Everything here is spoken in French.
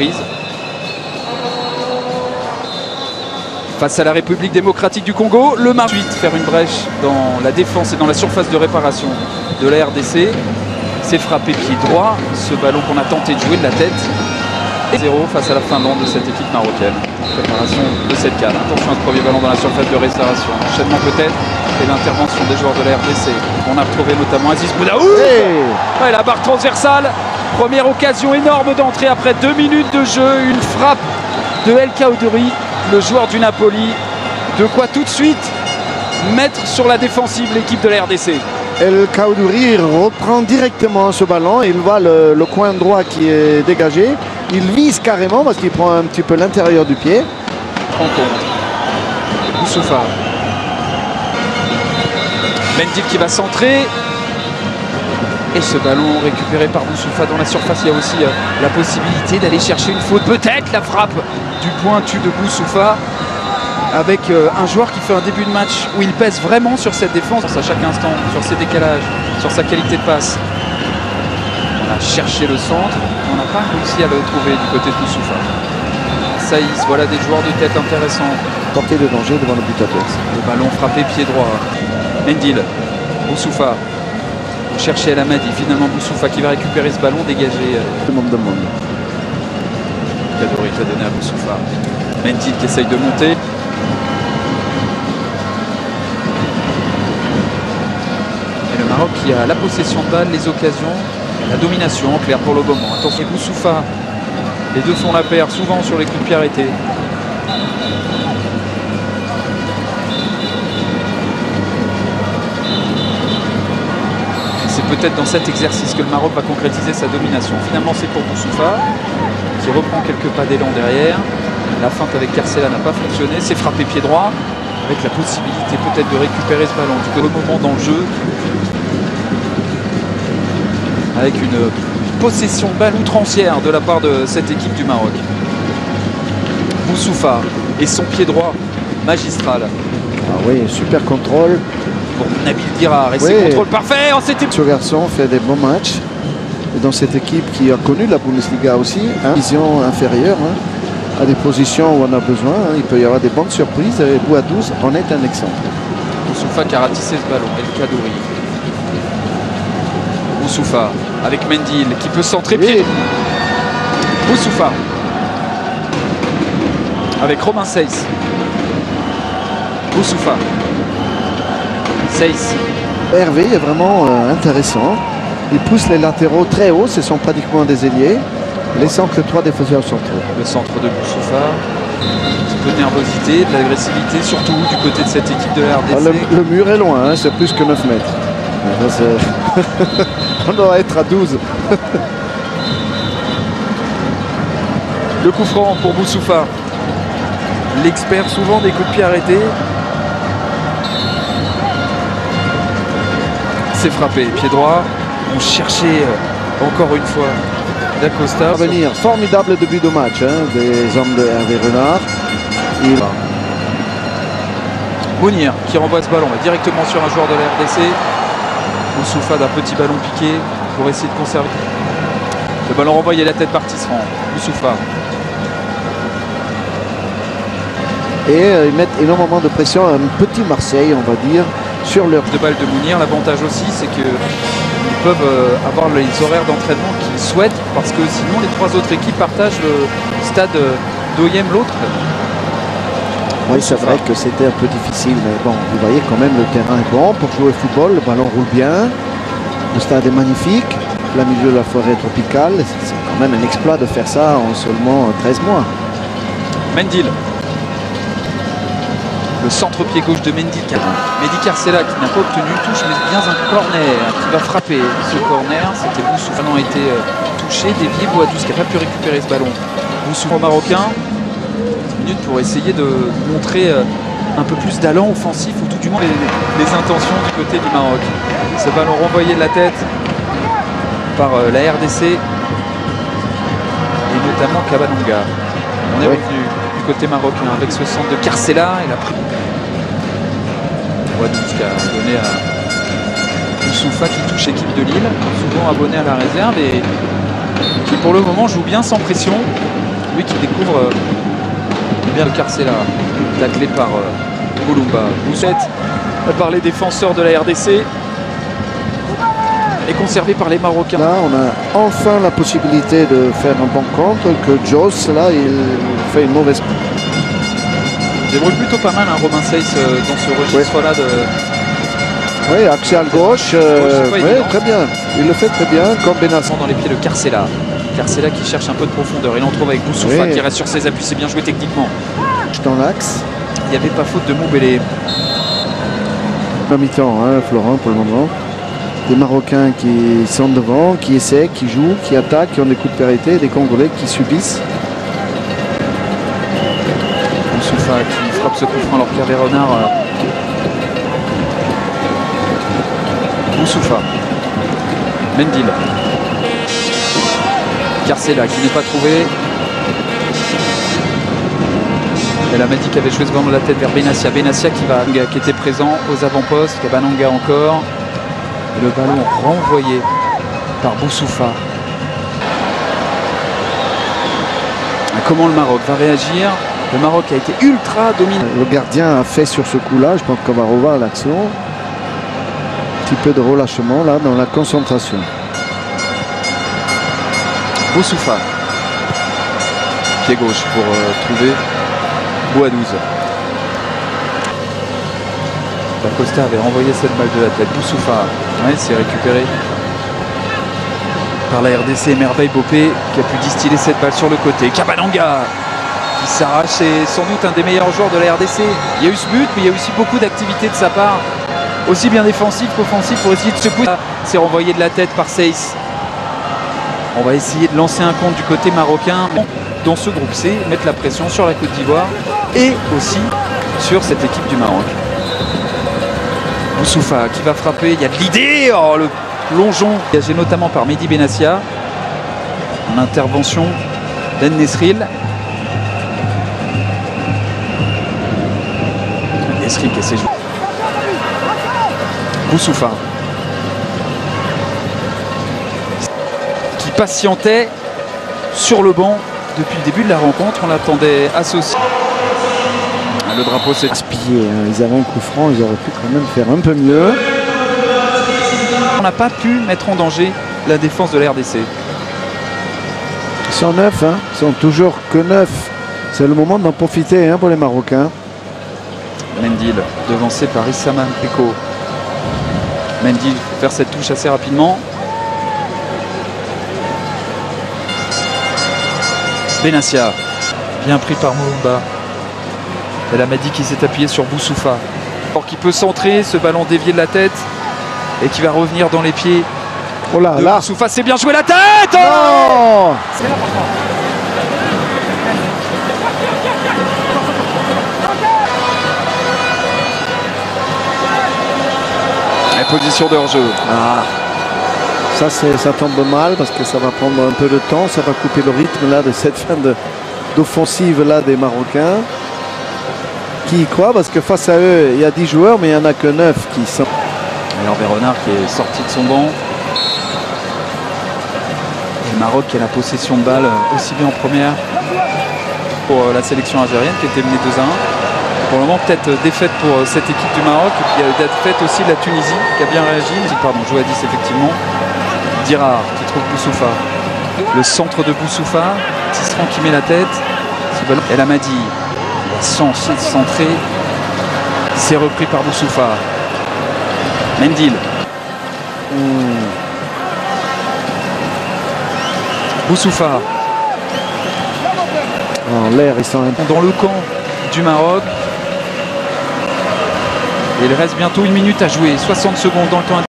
reprises. Face à la République démocratique du Congo, le Maroc faire une brèche dans la défense et dans la surface de réparation de la RDC. C'est frappé pied droit, ce ballon qu'on a tenté de jouer de la tête. 0 face à la Finlande de cette équipe marocaine. Préparation de cette canne. Attention à ce premier ballon dans la surface de restauration. Enchaînement peut-être et l'intervention des joueurs de la RDC. On a retrouvé notamment Aziz Boudaoui. Ouais, la barre transversale. Première occasion énorme d'entrée après 2 minutes de jeu. Une frappe de El Kaoudori, le joueur du Napoli. De quoi tout de suite mettre sur la défensive l'équipe de la RDC. El Kaoudori reprend directement ce ballon. Il voit le coin droit qui est dégagé. Il vise carrément parce qu'il prend un petit peu l'intérieur du pied. Rencontre. Boussoufa. Mendil qui va centrer. Et ce ballon récupéré par Boussoufa dans la surface. Il y a aussi la possibilité d'aller chercher une faute. Peut-être la frappe du pointu de Boussoufa. Avec un joueur qui fait un début de match où il pèse vraiment sur cette défense à chaque instant, sur ses décalages, sur sa qualité de passe. On a cherché le centre, on n'a pas réussi à le trouver du côté de Boussoufa. Saïs, voilà des joueurs de tête intéressants. Portée de danger devant le but adverse. Le ballon frappé pied droit. Mendil, Boussoufa. On cherchait El Amadi, finalement Boussoufa qui va récupérer ce ballon dégagé. Le monde de monde. Kadori qui a donné à Boussoufa. Mendil qui essaye de monter. Et le Maroc qui a la possession de balle, les occasions, la domination en clair pour le moment. Attention Boussoufa, les deux font la paire souvent sur les coups de pied arrêtés. C'est peut-être dans cet exercice que le Maroc va concrétiser sa domination. Finalement c'est pour Boussoufa qui reprend quelques pas d'élan derrière. La feinte avec Carcela n'a pas fonctionné, c'est frappé pied droit avec la possibilité peut-être de récupérer ce ballon. Du coup, le moment dans le jeu avec une possession de balle outrancière de la part de cette équipe du Maroc. Boussoufa et son pied droit magistral. Ah oui, super contrôle. Pour Nabil Dirar et ses contrôles parfaits. Oh, ce garçon fait des bons matchs. Et dans cette équipe qui a connu la Bundesliga aussi, vision inférieure, à des positions où on a besoin. Il peut y avoir des bonnes surprises. Et Bouadouz en est un exemple. Boussoufa qui a ratissé ce ballon. El Kadouri. Boussoufa avec Mendil qui peut centrer pied. Boussoufa avec Romain Seyss. Boussoufa. Seyss. Hervé est vraiment intéressant. Il pousse les latéraux très haut. Ce sont pratiquement des ailiers, laissant que 3 défenseurs centraux. Le centre de Boussoufa. Un petit peu de nervosité, de l'agressivité, surtout du côté de cette équipe de la RDC. Le mur est loin, c'est plus que 9 mètres. On doit être à 12. Le coup franc pour Boussoufa. L'expert souvent des coups de pied arrêtés. C'est frappé, pied droit. On cherchait encore une fois d'Acosta. Venir formidable début de match des hommes de Hervé Renard. Mounir qui renvoie ce ballon directement sur un joueur de la RDC. Boussoufa d'un petit ballon piqué pour essayer de conserver. Le ballon renvoyé, la tête par Tisserand. Boussoufa. Et ils mettent énormément de pression à un petit Marseille, on va dire, sur leur... De balle de Mounir, l'avantage aussi, c'est qu'ils peuvent avoir les horaires d'entraînement qu'ils souhaitent, parce que sinon les 3 autres équipes partagent le stade d'Oyem l'autre. Oui, c'est vrai que c'était un peu difficile, mais bon, vous voyez quand même le terrain est bon pour jouer au football, le ballon roule bien, le stade est magnifique, plein milieu de la forêt tropicale, c'est quand même un exploit de faire ça en seulement 13 mois. Mendil. Le centre-pied gauche de Mendil. Mehdi Carcela qui n'a pas obtenu une touche, mais bien un corner qui va frapper. Ce corner, c'était Boussoufa a été touché, dévié. Bouadouz qui n'a pas pu récupérer ce ballon. Boussoufa marocain. 10 minutes pour essayer de montrer un peu plus d'allant offensif, ou tout du moins les intentions du côté du Maroc. Ce ballon renvoyé de la tête par la RDC et notamment Kabanonga. On est revenu du côté marocain avec ce centre de Carcela et la prise. Bouadouz qui a donné à Boussoufa qui touche équipe de Lille, souvent abonné à la réserve et qui pour le moment joue bien sans pression. Lui qui découvre bien le Carcela, taclé par Boulumba. Boussette par les défenseurs de la RDC et conservé par les Marocains. Là, on a enfin la possibilité de faire un bon contre, que Joss, là, il fait une mauvaise... Il débrouille plutôt pas mal, hein, Romain Seyss, dans ce registre-là de... Oui, axial gauche, très bien. Il le fait très bien, comme Benassi. Dans les pieds de Carcela. Carcela qui cherche un peu de profondeur. Il en trouve avec Boussoufa qui reste sur ses appuis. C'est bien joué techniquement. Dans l'axe. Il n'y avait pas faute de Moubélé. Pas mi-temps, hein, Florent, pour le moment. Des Marocains qui sont devant, qui essaient, qui jouent, qui attaquent, qui ont des coups de périté, des Congolais qui subissent. Boussoufa qui frappe ce coup franc alors qu'Hervé Renard. Boussoufa. Mendil. Carcela qui n'est pas trouvé. Et la Madi qui avait joué ce ballon de la tête vers Benassia. Benassia qui était présent aux avant-postes. Kabananga encore. Et le ballon renvoyé par Boussoufa. Comment le Maroc va réagir? Le Maroc a été ultra dominant. Le gardien a fait sur ce coup-là, je pense qu'on va revoir l'action. Un petit peu de relâchement là dans la concentration. Boussoufa. Pied gauche pour trouver Bouadouz. Da Costa avait renvoyé cette balle de la tête. Boussoufa, c'est récupéré par la RDC. Merveille Bopé qui a pu distiller cette balle sur le côté. Kabananga qui s'arrache. C'est sans doute un des meilleurs joueurs de la RDC. Il y a eu ce but, mais il y a aussi beaucoup d'activité de sa part. Aussi bien défensif qu'offensif pour essayer de se pousser. C'est renvoyé de la tête par Seyss. On va essayer de lancer un compte du côté marocain dans ce groupe C, mettre la pression sur la Côte d'Ivoire et aussi sur cette équipe du Maroc. Boussoufa qui va frapper, il y a de l'idée, oh, le plongeon engagé notamment par Mehdi Benassia. En intervention d'En Nesril. Nesril qui essaie de jouer. Boussoufa qui patientait sur le banc depuis le début de la rencontre. On l'attendait associé. Le drapeau s'est aspillé. Ils avaient un coup franc, ils auraient pu quand même faire un peu mieux. On n'a pas pu mettre en danger la défense de la RDC. Ils sont 9, hein. Ils sont toujours que 9. C'est le moment d'en profiter pour les Marocains. Mendil devancé par Issama Peko. Mendil faire cette touche assez rapidement. Benassia, bien pris par Moulumba. Et la Madi qui s'est appuyé sur Boussoufa. Or qui peut centrer, ce ballon dévié de la tête et qui va revenir dans les pieds. Oh là là. Boussoufa, c'est bien joué la tête. Oh, Et position de hors-jeu. Ça tombe mal parce que ça va prendre un peu de temps. Ça va couper le rythme là de cette fin d'offensive là des Marocains. Qui y croient parce que face à eux, il y a 10 joueurs, mais il n'y en a que 9 qui sont... Alors Renard qui est sorti de son banc. Le Maroc qui a la possession de balle aussi bien en première pour la sélection algérienne qui était menée 2-1. Pour le moment, peut-être défaite pour cette équipe du Maroc. Et puis il y a la défaite aussi de la Tunisie qui a bien réagi. Pardon, joue à 10 effectivement. Dirar qui trouve Boussoufa. Le centre de Boussoufa. Tisserand qui met la tête. El Amadi. Sans centré. C'est repris par Boussoufa. Mendil. Boussoufa. En l'air, ils sont dans le camp du Maroc. Et il reste bientôt 1 minute à jouer. 60 secondes dans le temps.